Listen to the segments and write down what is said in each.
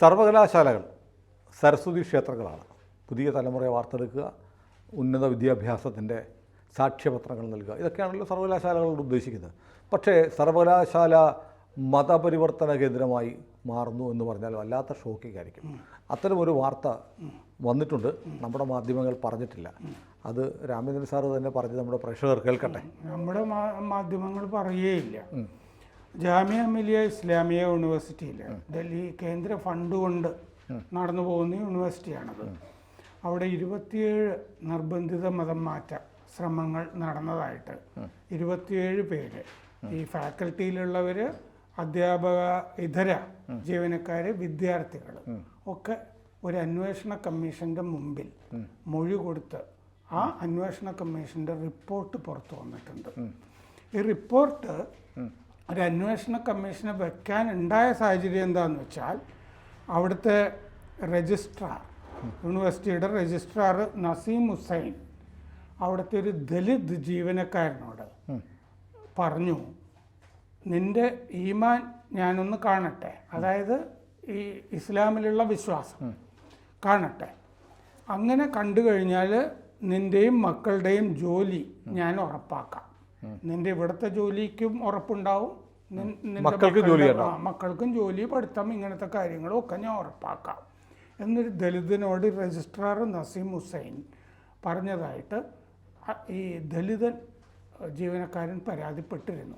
സർവകലാശാലകൾ സരസ്വതി ക്ഷേത്രങ്ങളാണ്. പുതിയ തലമുറയെ വാർത്തെടുക്കുക, ഉന്നത വിദ്യാഭ്യാസത്തിൻ്റെ സാക്ഷ്യപത്രങ്ങൾ നൽകുക, ഇതൊക്കെയാണല്ലോ സർവകലാശാലകളോട് ഉദ്ദേശിക്കുന്നത്. പക്ഷേ സർവകലാശാല മതപരിവർത്തന കേന്ദ്രമായി മാറുന്നു എന്ന് പറഞ്ഞാൽ വല്ലാത്ത ഷോക്കിംഗ് ആയിരിക്കും. അത്തരമൊരു വാർത്ത വന്നിട്ടുണ്ട്, നമ്മുടെ മാധ്യമങ്ങൾ പറഞ്ഞിട്ടില്ല. അത് രാമേന്ദ്രൻ സാറ് തന്നെ പറഞ്ഞ് നമ്മുടെ പ്രേക്ഷകർ കേൾക്കട്ടെ. നമ്മുടെ മാധ്യമങ്ങൾ പറയുകയില്ല. ജാമിയ മിലിയ ഇസ്ലാമിയ യൂണിവേഴ്സിറ്റിയിൽ ഡൽഹി കേന്ദ്ര ഫണ്ട് കൊണ്ട് നടന്നു പോകുന്ന യൂണിവേഴ്സിറ്റിയാണത്. അവിടെ 27 നിർബന്ധിത മതം മാറ്റ ശ്രമങ്ങൾ നടന്നതായിട്ട് 27 പേര്, ഈ ഫാക്കൽറ്റിയിലുള്ളവർ, അധ്യാപക ഇതര ജീവനക്കാർ, വിദ്യാർത്ഥികൾ ഒക്കെ ഒരു അന്വേഷണ കമ്മീഷൻ്റെ മുമ്പിൽ മൊഴി കൊടുത്ത് ആ അന്വേഷണ കമ്മീഷൻ്റെ റിപ്പോർട്ട് പുറത്തു വന്നിട്ടുണ്ട്. ഈ റിപ്പോർട്ട് ഒരു അന്വേഷണ കമ്മീഷനെ വെക്കാൻ ഉണ്ടായ സാഹചര്യം എന്താണെന്ന് വെച്ചാൽ, അവിടുത്തെ രജിസ്ട്രാർ, യൂണിവേഴ്സിറ്റിയുടെ രജിസ്ട്രാർ നസീം ഹുസൈൻ അവിടുത്തെ ഒരു ദലിത് ജീവനക്കാരനോട് പറഞ്ഞു, നിൻ്റെ ഈമാൻ ഞാനൊന്ന് കാണട്ടെ, അതായത് ഈ ഇസ്ലാമിലുള്ള വിശ്വാസം കാണട്ടെ, അങ്ങനെ കണ്ടു കഴിഞ്ഞാൽ നിൻ്റെയും മക്കളുടെയും ജോലി ഞാൻ ഉറപ്പാക്കാം. നിൻ്റെ ഇവിടുത്തെ ജോലിക്കും ഉറപ്പുണ്ടാവും, മക്കൾക്കും ജോലി, പഠിത്തം, ഇങ്ങനത്തെ കാര്യങ്ങളും ഒക്കെ ഞാൻ ഉറപ്പാക്കാം എന്നൊരു ദലിതനോട് രജിസ്ട്രാർ നസീം ഹുസൈൻ പറഞ്ഞതായിട്ട് ഈ ദലിതൻ ജീവനക്കാരൻ പരാതിപ്പെട്ടിരുന്നു.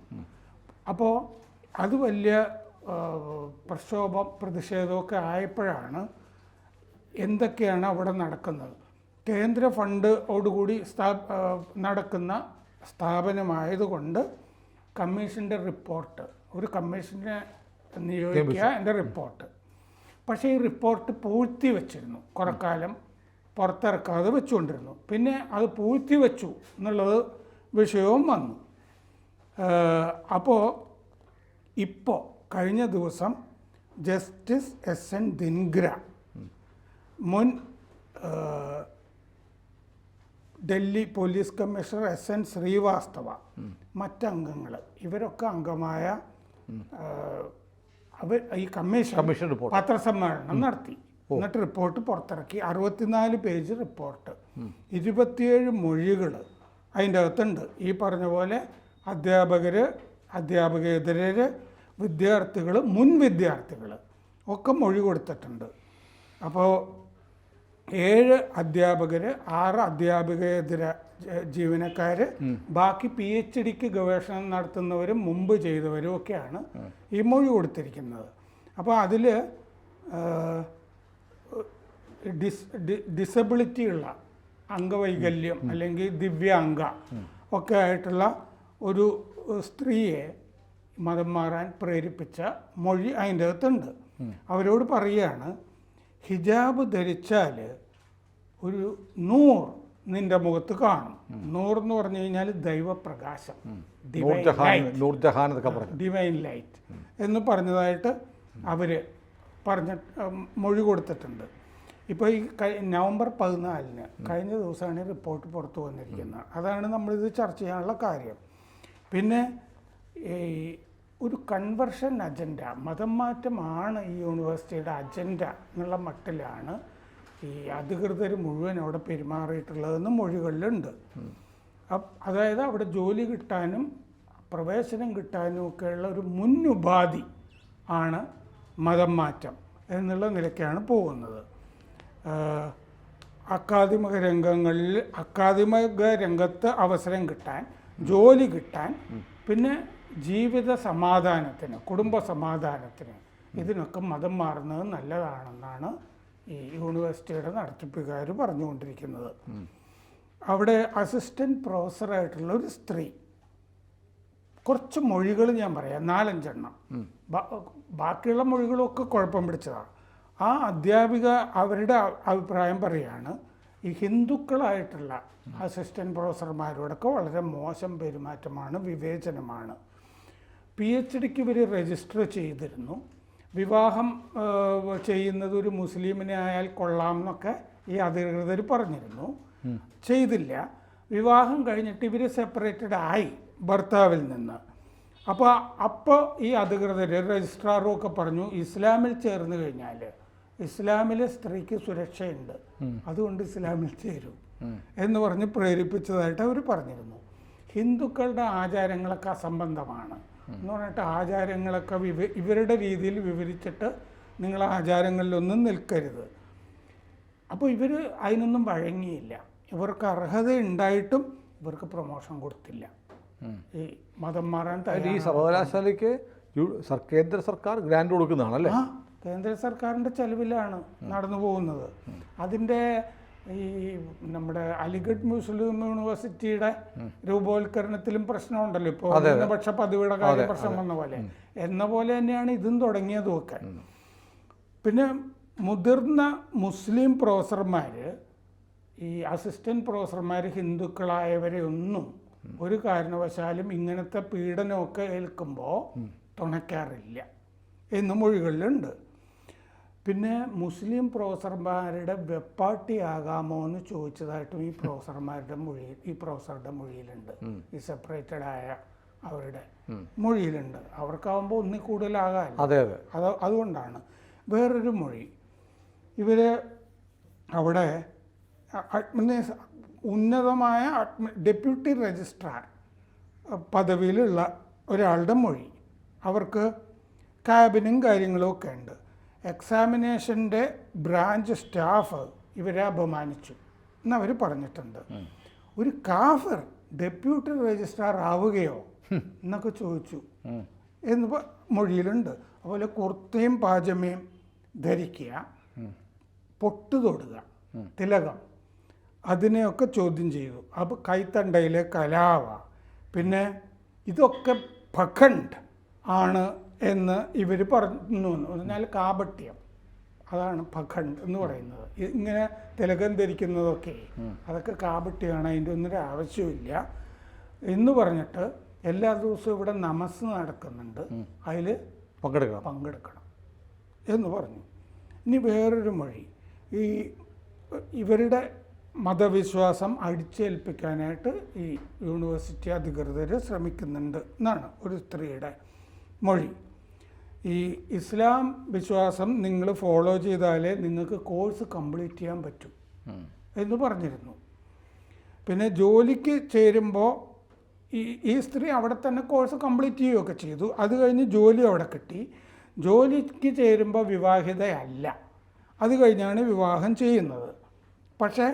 അപ്പോൾ അത് വലിയ പ്രക്ഷോഭം, പ്രതിഷേധമൊക്കെ ആയപ്പോഴാണ് എന്തൊക്കെയാണ് അവിടെ നടക്കുന്നത്. കേന്ദ്ര ഫണ്ടോടുകൂടി നടക്കുന്ന സ്ഥാപനമായതുകൊണ്ട് കമ്മീഷൻ്റെ റിപ്പോർട്ട്, ഒരു കമ്മീഷനെ നിയോഗിക്കുക, എൻ്റെ റിപ്പോർട്ട്. പക്ഷേ ഈ റിപ്പോർട്ട് പൂഴ്ത്തി വെച്ചിരുന്നു, കുറേ കാലം പുറത്തിറക്കാതെ വെച്ചുകൊണ്ടിരുന്നു. പിന്നെ അത് പൂഴ്ത്തി വെച്ചു എന്നുള്ളത് വിഷയവും വന്നു. അപ്പോൾ ഇപ്പോൾ കഴിഞ്ഞ ദിവസം ജസ്റ്റിസ് SN ദിൻഗ്ര, മുൻ Delhi police commissioner SN Srivastava, മറ്റംഗങ്ങൾ, ഇവരൊക്കെ അംഗമായ അവർ ഈ കമ്മീഷൻ പത്രസമ്മേളനം നടത്തി. എന്നിട്ട് റിപ്പോർട്ട് പുറത്തിറക്കി. 64 പേജ് റിപ്പോർട്ട്, 27 മൊഴികൾ അതിൻ്റെ അകത്തുണ്ട്. ഈ പറഞ്ഞ പോലെ അധ്യാപകർ, അധ്യാപകേതരർ, വിദ്യാർത്ഥികൾ, മുൻ വിദ്യാർത്ഥികൾ ഒക്കെ മൊഴി കൊടുത്തിട്ടുണ്ട്. അപ്പോൾ 7 അധ്യാപകർ, 6 അധ്യാപകേതര ജീവനക്കാർ, ബാക്കി PhDക്ക് ഗവേഷണം നടത്തുന്നവരും മുമ്പ് ചെയ്തവരും ഒക്കെയാണ് ഈ മൊഴി കൊടുത്തിരിക്കുന്നത്. അപ്പോൾ അതിൽ ഡിസബിലിറ്റി ഉള്ള, അംഗവൈകല്യം അല്ലെങ്കിൽ ദിവ്യാംഗ ഒക്കെ ആയിട്ടുള്ള ഒരു സ്ത്രീയെ മതം മാറാൻ പ്രേരിപ്പിച്ച മൊഴി അതിൻ്റെ അകത്തുണ്ട്. അവരോട് പറയുകയാണ്, ഹിജാബ് ധരിച്ചാൽ ഒരു നൂർ നിൻ്റെ മുഖത്ത് കാണും. നൂർ എന്ന് പറഞ്ഞു കഴിഞ്ഞാൽ ദൈവപ്രകാശം, ഡിവൈൻ ലൈറ്റ് എന്ന് പറഞ്ഞതായിട്ട് അവർ മൊഴി കൊടുത്തിട്ടുണ്ട്. ഇപ്പോൾ ഈ നവംബർ 14 കഴിഞ്ഞ ദിവസമാണ് ഈ റിപ്പോർട്ട് പുറത്തു വന്നിരിക്കുന്നത്. അതാണ് നമ്മളിത് ചർച്ച ചെയ്യാനുള്ള കാര്യം. പിന്നെ ഈ ഒരു കൺവെർഷൻ അജണ്ട, മതം മാറ്റമാണ് ഈ യൂണിവേഴ്സിറ്റിയുടെ അജണ്ട എന്നുള്ള മട്ടിലാണ് ഈ അധികൃതർ മുഴുവൻ അവിടെ പെരുമാറിയിട്ടുള്ളതെന്ന് മൊഴികളിലുണ്ട്. അതായത് അവിടെ ജോലി കിട്ടാനും പ്രവേശനം കിട്ടാനും ഒക്കെയുള്ള ഒരു മുന്നുപാധി ആണ് മതം മാറ്റം എന്നുള്ള നിലയ്ക്കാണ് പോകുന്നത്. അക്കാദമിക രംഗത്ത് അവസരം കിട്ടാൻ, ജോലി കിട്ടാൻ, പിന്നെ ജീവിത സമാധാനത്തിന്, കുടുംബ സമാധാനത്തിന്, ഇതിനൊക്കെ മതം മാറുന്നത് നല്ലതാണെന്നാണ് ഈ യൂണിവേഴ്സിറ്റിയുടെ നടത്തിപ്പുകാർ പറഞ്ഞുകൊണ്ടിരിക്കുന്നത്. അവിടെ അസിസ്റ്റൻറ്റ് പ്രൊഫസറായിട്ടുള്ള ഒരു സ്ത്രീ, കുറച്ച് മൊഴികൾ ഞാൻ പറയാം, 4-5 എണ്ണം, ബാക്കിയുള്ള മൊഴികളൊക്കെ കുഴപ്പം പിടിച്ചതാണ്. ആ അധ്യാപിക അവരുടെ അഭിപ്രായം പറയുകയാണ്, ഈ ഹിന്ദുക്കളായിട്ടുള്ള അസിസ്റ്റൻറ്റ് പ്രൊഫസർമാരോടൊക്കെ വളരെ മോശം പെരുമാറ്റമാണ്, വിവേചനമാണ്. PhDക്ക് ഇവർ രജിസ്റ്റർ ചെയ്തിരുന്നു. വിവാഹം ചെയ്യുന്നത് ഒരു മുസ്ലിമിനെ ആയാൽ കൊള്ളാം എന്നൊക്കെ ഈ അധികൃതർ പറഞ്ഞിരുന്നു, ചെയ്തില്ല. വിവാഹം കഴിഞ്ഞിട്ട് ഇവർ സെപ്പറേറ്റഡ് ആയി ഭർത്താവിൽ നിന്ന്. അപ്പോൾ ഈ അധികൃതർ, രജിസ്ട്രാറും ഒക്കെ പറഞ്ഞു, ഇസ്ലാമിൽ ചേർന്ന് കഴിഞ്ഞാൽ ഇസ്ലാമിലെ സ്ത്രീക്ക് സുരക്ഷയുണ്ട്, അതുകൊണ്ട് ഇസ്ലാമിൽ ചേരൂ എന്ന് പറഞ്ഞ് പ്രേരിപ്പിച്ചതായിട്ട് അവർ പറഞ്ഞിരുന്നു. ഹിന്ദുക്കളുടെ ആചാരങ്ങളൊക്കെ അസംബന്ധമാണ് എന്ന് പറഞ്ഞിട്ട് ആചാരങ്ങളൊക്കെ ഇവരുടെ രീതിയിൽ വിവരിച്ചിട്ട് നിങ്ങൾ ആചാരങ്ങളിലൊന്നും നിൽക്കരുത്. അപ്പോൾ ഇവർ അതിനൊന്നും വഴങ്ങിയില്ല. ഇവർക്ക് അർഹത ഉണ്ടായിട്ടും ഇവർക്ക് പ്രൊമോഷൻ കൊടുത്തില്ല. ഈ മതം മാറാൻ ഈ സർവകലാശാലയ്ക്ക് കേന്ദ്ര സർക്കാർ ഗ്രാൻഡ് കൊടുക്കുന്നതാണല്ലേ? ആ, കേന്ദ്ര സർക്കാരിൻ്റെ ചെലവിലാണ് നടന്നു പോകുന്നത്. അതിൻ്റെ ഈ നമ്മുടെ അലിഗഡ് മുസ്ലിം യൂണിവേഴ്സിറ്റിയുടെ രൂപവൽക്കരണത്തിലും പ്രശ്നമുണ്ടല്ലോ ഇപ്പോൾ, ന്യൂനപക്ഷ പദവിയുടെ കാര്യം പ്രശ്നം വന്ന പോലെ എന്ന പോലെ തന്നെയാണ് ഇതും തുടങ്ങിയതും ഒക്കെ. പിന്നെ മുതിർന്ന മുസ്ലിം പ്രൊഫസർമാർ, ഈ അസിസ്റ്റന്റ് പ്രൊഫസർമാർ ഹിന്ദുക്കളായവരെ ഒന്നും ഒരു കാരണവശാലും ഇങ്ങനത്തെ പീഡനമൊക്കെ ഏൽക്കുമ്പോൾ തുണയ്ക്കാറില്ല എന്ന് മൊഴികളിലുണ്ട്. പിന്നെ മുസ്ലിം പ്രൊഫസർമാരുടെ വെപ്പാട്ടിയാകാമോ എന്ന് ചോദിച്ചതായിട്ടും ഈ പ്രൊഫസറുടെ മൊഴിയിലുണ്ട്. ഈ സെപ്പറേറ്റഡ് ആയ അവരുടെ മൊഴിയിലുണ്ട്. അവർക്കാവുമ്പോൾ ഒന്നിൽ കൂടുതലാകാൻ. അതുകൊണ്ടാണ്. വേറൊരു മൊഴി, ഇവർ അവിടെ ഉന്നതമായ ഡെപ്യൂട്ടി രജിസ്ട്രാർ പദവിയിലുള്ള ഒരാളുടെ മൊഴി. അവർക്ക് ക്യാബിനും കാര്യങ്ങളും ഒക്കെ ഉണ്ട്. എക്സാമിനേഷൻ്റെ ബ്രാഞ്ച് സ്റ്റാഫ് ഇവരെ അപമാനിച്ചു എന്നവർ പറഞ്ഞിട്ടുണ്ട്. ഒരു കാഫർ ഡെപ്യൂട്ടി രജിസ്ട്രാർ ആവുകയോ എന്നൊക്കെ ചോദിച്ചു എന്ന് മൊഴിയിലുണ്ട്. അതുപോലെ കുർത്തയും പാജമയും ധരിക്കുക, പൊട്ട് തൊടുക, തിലകം, അതിനെയൊക്കെ ചോദ്യം ചെയ്തു. അപ്പോൾ കൈത്തണ്ടയിലെ കലാവ, പിന്നെ ഇതൊക്കെ പഖണ്ഡ് ആണ് എന്ന് ഇവർ പറഞ്ഞു. എന്നാൽ കാപട്യം, അതാണ് പഖണ്ഡ് എന്ന് പറയുന്നത്. ഇങ്ങനെ തിലകം ധരിക്കുന്നതൊക്കെ അതൊക്കെ കാപട്യമാണ്, അതിൻ്റെ ഒന്നും ആവശ്യമില്ല എന്ന് പറഞ്ഞിട്ട് എല്ലാ ദിവസവും ഇവിടെ നമസ് നടക്കുന്നുണ്ട്, അതിൽ പങ്കെടുക്കണം എന്ന് പറഞ്ഞു. ഇനി വേറൊരു മൊഴി, ഈ ഇവരുടെ മതവിശ്വാസം അടിച്ചേൽപ്പിക്കാനായിട്ട് ഈ യൂണിവേഴ്സിറ്റി അധികൃതർ ശ്രമിക്കുന്നുണ്ട് എന്നാണ് ഒരു സ്ത്രീയുടെ മൊഴി. ഈ ഇസ്ലാം വിശ്വാസം നിങ്ങൾ ഫോളോ ചെയ്താലേ നിങ്ങൾക്ക് കോഴ്സ് കംപ്ലീറ്റ് ചെയ്യാൻ പറ്റൂ എന്ന് പറഞ്ഞിരുന്നു. പിന്നെ ജോലിക്ക് ചേരുമ്പോൾ ഈ സ്ത്രീ അവിടെ തന്നെ കോഴ്സ് കംപ്ലീറ്റ് ചെയ്യുകയൊക്കെ ചെയ്തു. അത് കഴിഞ്ഞ് ജോലി അവിടെ കിട്ടി. ജോലിക്ക് ചേരുമ്പോൾ വിവാഹിതയല്ല, അത് കഴിഞ്ഞാണ് വിവാഹം ചെയ്യുന്നത്. പക്ഷേ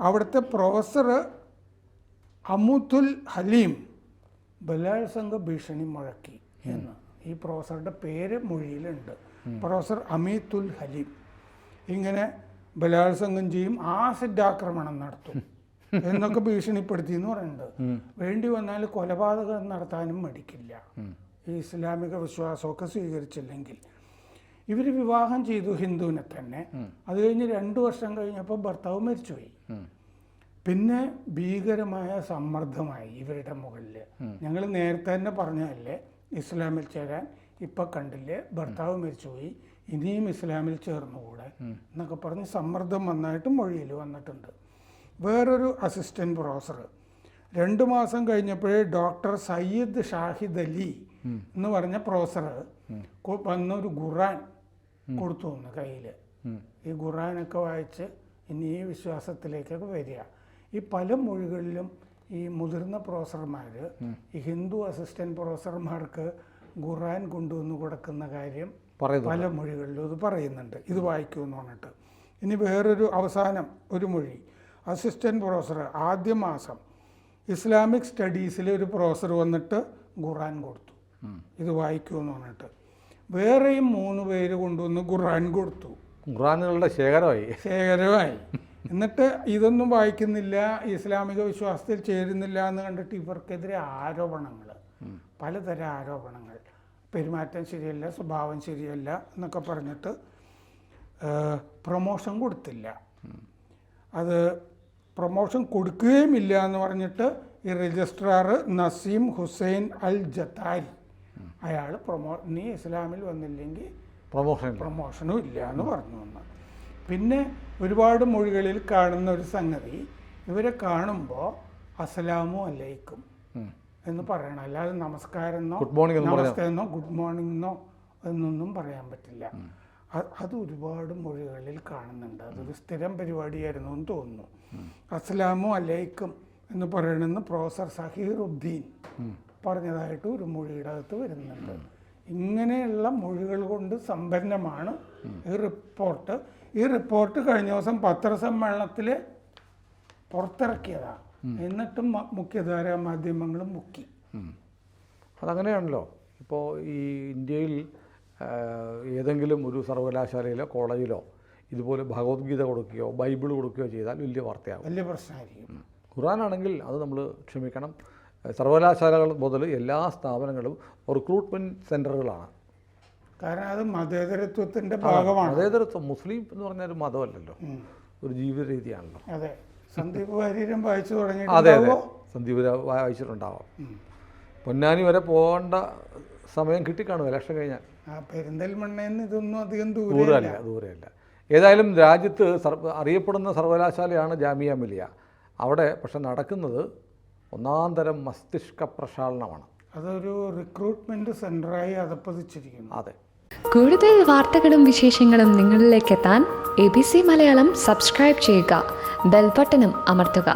അവിടുത്തെ പ്രൊഫസർ അമുത്തുൽ ഹലീം ബലാത്സംഗ ഭീഷണി മുഴക്കി എന്ന് ഈ പ്രൊഫസറുടെ പേര് മൊഴിയിലുണ്ട്. പ്രൊഫസർ അമീത്തുൽ ഹലീം ഇങ്ങനെ ബലാത്സംഗം ചെയ്യും, ആസിഡ് ആക്രമണം നടത്തും എന്നൊക്കെ ഭീഷണിപ്പെടുത്തി എന്ന് പറയുന്നുണ്ട്. വേണ്ടി വന്നാൽ കൊലപാതകം നടത്താനും മടിക്കില്ല ഈ ഇസ്ലാമിക വിശ്വാസമൊക്കെ സ്വീകരിച്ചില്ലെങ്കിൽ. ഇവർ വിവാഹം ചെയ്തു ഹിന്ദുവിനെ തന്നെ. അത് കഴിഞ്ഞ് 2 വർഷം കഴിഞ്ഞപ്പോൾ ഭർത്താവ് മരിച്ചുപോയി. പിന്നെ ഭീകരമായ സമ്മർദ്ദമായി ഇവരുടെ മുകളിൽ. ഞങ്ങൾ നേരത്തെ തന്നെ പറഞ്ഞതല്ലേ ഇസ്ലാമിൽ ചേരാൻ, ഇപ്പം കണ്ടില്ലേ ഭർത്താവ് മരിച്ചുപോയി, ഇനിയും ഇസ്ലാമിൽ ചേർന്നുകൂടെ എന്നൊക്കെ പറഞ്ഞ് സമ്മർദ്ദം വന്നായിട്ട് മൊഴിയിൽ വന്നിട്ടുണ്ട്. വേറൊരു അസിസ്റ്റൻറ്റ് പ്രൊഫസർ 2 മാസം കഴിഞ്ഞപ്പോഴേ ഡോക്ടർ സയ്യിദ് ഷാഹിദ് അലി എന്ന് പറഞ്ഞ പ്രൊഫസർ വന്നൊരു ഖുറാൻ കൊടുത്തു വന്നു കയ്യിൽ. ഈ ഖുറാനൊക്കെ വായിച്ച് ഇനി ഈ വിശ്വാസത്തിലേക്കൊക്കെ വരിക. ഈ പല മൊഴികളിലും ഈ മുതിർന്ന പ്രൊഫസർമാർ ഈ ഹിന്ദു അസിസ്റ്റൻറ്റ് പ്രൊഫസർമാർക്ക് ഖുറാൻ കൊണ്ടുവന്ന് കൊടുക്കുന്ന കാര്യം പല മൊഴികളിലും ഇത് പറയുന്നുണ്ട്. ഇത് വായിക്കുമെന്ന് പറഞ്ഞിട്ട്. ഇനി വേറൊരു അവസാനം ഒരു മൊഴി, അസിസ്റ്റൻറ്റ് പ്രൊഫസർ ആദ്യ മാസം ഇസ്ലാമിക് സ്റ്റഡീസിൽ ഒരു പ്രൊഫസർ വന്നിട്ട് ഖുറാൻ കൊടുത്തു, ഇത് വായിക്കുമെന്ന് പറഞ്ഞിട്ട്. വേറെയും 3 പേര് കൊണ്ടുവന്ന് ഖുറാൻ കൊടുത്തു. ഖുറാനുകളുടെ ശേഖരമായി. എന്നിട്ട് ഇതൊന്നും വായിക്കുന്നില്ല, ഇസ്ലാമിക വിശ്വാസത്തിൽ ചേരുന്നില്ല എന്ന് കണ്ടിട്ട് ഇവർക്കെതിരെ ആരോപണങ്ങൾ, പലതരം ആരോപണങ്ങൾ. പെരുമാറ്റം ശരിയല്ല, സ്വഭാവം ശരിയല്ല എന്നൊക്കെ പറഞ്ഞിട്ട് പ്രൊമോഷൻ കൊടുത്തില്ല. അത് പ്രൊമോഷൻ കൊടുക്കുകയുമില്ല എന്ന് പറഞ്ഞിട്ട് ഈ രജിസ്ട്രാർ നസീം ഹുസൈൻ അൽ ജത്താരി അയാൾ നീ ഇസ്ലാമിൽ വന്നില്ലെങ്കിൽ പ്രൊമോഷനും ഇല്ല എന്ന് പറഞ്ഞു വന്നു. പിന്നെ ഒരുപാട് മൊഴികളിൽ കാണുന്ന ഒരു സംഗതി, ഇവരെ കാണുമ്പോൾ അസ്സലാമു അലൈക്കും എന്ന് പറയണം, അല്ലാതെ നമസ്കാരം എന്നോ നമസ്തേ എന്നോ ഗുഡ് മോർണിംഗ് എന്നോ എന്നൊന്നും പറയാൻ പറ്റില്ല. അത് ഒരുപാട് മൊഴികളിൽ കാണുന്നുണ്ട്. അതൊരു സ്ഥിരം പരിപാടിയായിരുന്നു എന്ന് തോന്നുന്നു. അസ്സലാമു അലൈക്കും എന്ന് പറയണമെന്ന് പ്രൊഫസർ സഹീറുദ്ദീൻ പറഞ്ഞതായിട്ട് ഒരു മൊഴിയുടെ അകത്ത് വരുന്നുണ്ട്. ഇങ്ങനെയുള്ള മൊഴികൾ കൊണ്ട് സമ്പന്നമാണ് ഈ റിപ്പോർട്ട്. ഈ റിപ്പോർട്ട് കഴിഞ്ഞ ദിവസം പത്രസമ്മേളനത്തിൽ പുറത്തിറക്കിയതാണ്. എന്നിട്ടും മുഖ്യധാരാ മാധ്യമങ്ങളും മുക്കി. അതങ്ങനെയാണല്ലോ. ഇപ്പോൾ ഈ ഇന്ത്യയിൽ ഏതെങ്കിലും ഒരു സർവകലാശാലയിലോ കോളേജിലോ ഇതുപോലെ ഭഗവത്ഗീത കൊടുക്കുകയോ ബൈബിൾ കൊടുക്കുകയോ ചെയ്താൽ വലിയ വാർത്തയാകും, വലിയ പ്രശ്നമായിരിക്കും. ഖുർആനാണെങ്കിൽ അത് നമ്മൾ ക്ഷമിക്കണം. സർവകലാശാലകൾ മുതൽ എല്ലാ സ്ഥാപനങ്ങളും റിക്രൂട്ട്മെൻറ്റ് സെൻറ്ററുകളാണ്. കാരണം അത് മതേതരത്വത്തിൻ്റെ ഭാഗമാണ്. മതേതരത്വം, മുസ്ലിം എന്ന് പറഞ്ഞാൽ ഒരു മതമല്ലല്ലോ, ഒരു ജീവിത രീതിയാണല്ലോ. അതെ, സന്ദീപ് വാര്യരും വായിച്ചു തുടങ്ങി. അതെ അതെ, സന്ദീപ് വായിച്ചിട്ടുണ്ടാവാം. പൊന്നാനി വരെ പോകേണ്ട സമയം കിട്ടിക്കാണും ഇലക്ഷൻ കഴിഞ്ഞാൽ. പെരിന്തൽമണ്ണയിൽ ഇതൊന്നും അധികം ദൂരമല്ല. ഏതായാലും രാജ്യത്ത് അറിയപ്പെടുന്ന സർവകലാശാലയാണ് ജാമിയ മിലിയ. അവിടെ പക്ഷെ നടക്കുന്നത് ഒന്നാം തരം മസ്തിഷ്ക പ്രക്ഷാളനമാണ്. അതൊരു റിക്രൂട്ട്മെന്റ് സെന്ററായി അതപ്പതിച്ചിരിക്കുന്നു. അതെ. കൂടുതൽ വാർത്തകളും വിശേഷങ്ങളും നിങ്ങളിലേക്ക് എത്താൻ ABC മലയാളം സബ്സ്ക്രൈബ് ചെയ്യുക, ബെൽബട്ടനും അമർത്തുക.